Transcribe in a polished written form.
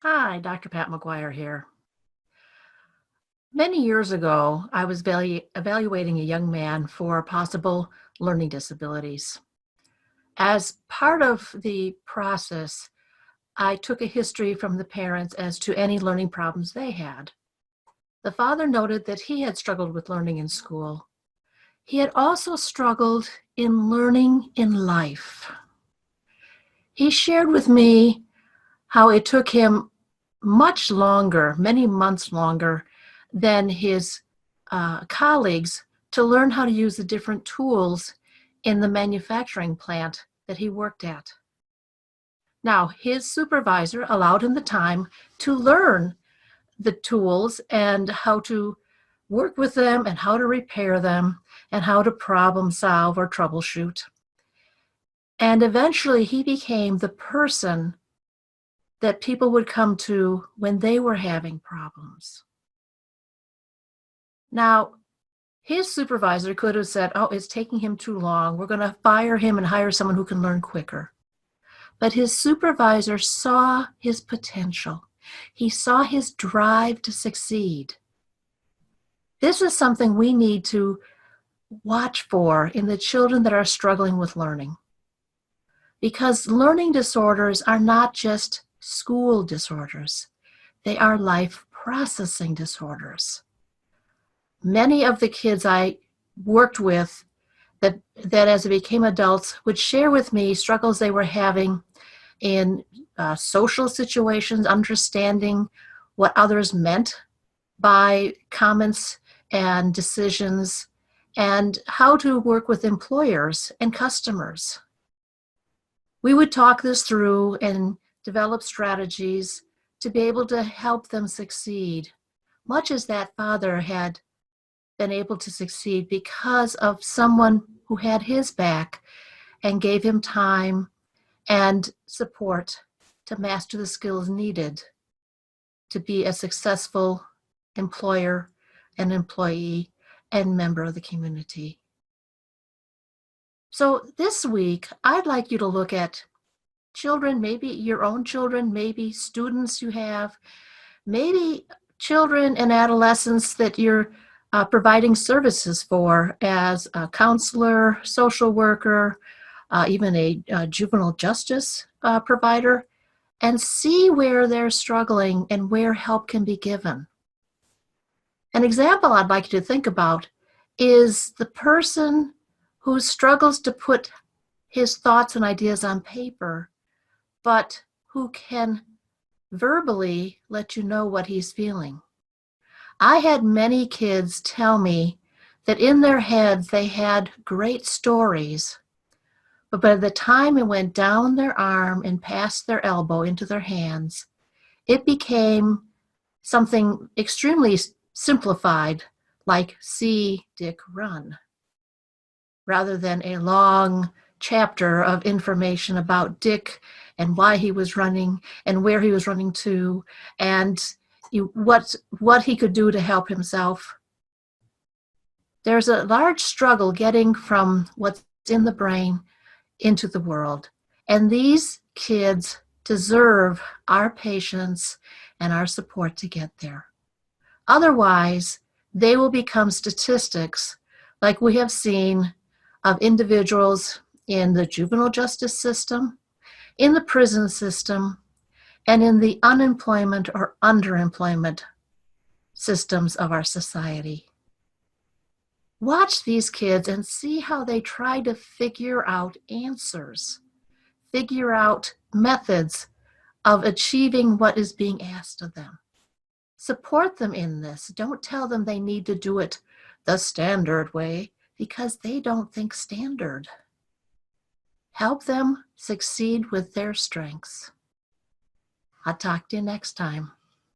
Hi, Dr. Pat McGuire here. Many years ago, I was evaluating a young man for possible learning disabilities. As part of the process, I took a history from the parents as to any learning problems they had. The father noted that he had struggled with learning in school. He had also struggled in learning in life. He shared with me how it took him much longer, many months longer, than his colleagues to learn how to use the different tools in the manufacturing plant that he worked at. Now, his supervisor allowed him the time to learn the tools and how to work with them and how to repair them and how to problem solve or troubleshoot. And eventually he became the person that people would come to when they were having problems. Now, his supervisor could have said, oh, it's taking him too long. We're going to fire him and hire someone who can learn quicker. But his supervisor saw his potential. He saw his drive to succeed. This is something we need to watch for in the children that are struggling with learning. Because learning disorders are not just school disorders. They are life processing disorders. Many of the kids I worked with that as they became adults would share with me struggles they were having in social situations, understanding what others meant by comments and decisions, and how to work with employers and customers. We would talk this through and develop strategies to be able to help them succeed, much as that father had been able to succeed because of someone who had his back and gave him time and support to master the skills needed to be a successful employer and employee and member of the community. So this week, I'd like you to look at children, maybe your own children, maybe students you have, maybe children and adolescents that you're providing services for as a counselor, social worker, even a juvenile justice provider, and see where they're struggling and where help can be given. An example I'd like you to think about is the person who struggles to put his thoughts and ideas on paper, but who can verbally let you know what he's feeling. I had many kids tell me that in their heads they had great stories, but by the time it went down their arm and past their elbow into their hands, it became something extremely simplified, like see Dick run, rather than a long chapter of information about Dick and why he was running and where he was running to and what he could do to help himself. There's a large struggle getting from what's in the brain into the world. And these kids deserve our patience and our support to get there. Otherwise, they will become statistics like we have seen of individuals in the juvenile justice system, in the prison system, and in the unemployment or underemployment systems of our society. Watch these kids and see how they try to figure out answers, figure out methods of achieving what is being asked of them. Support them in this. Don't tell them they need to do it the standard way because they don't think standard. Help them succeed with their strengths. I'll talk to you next time.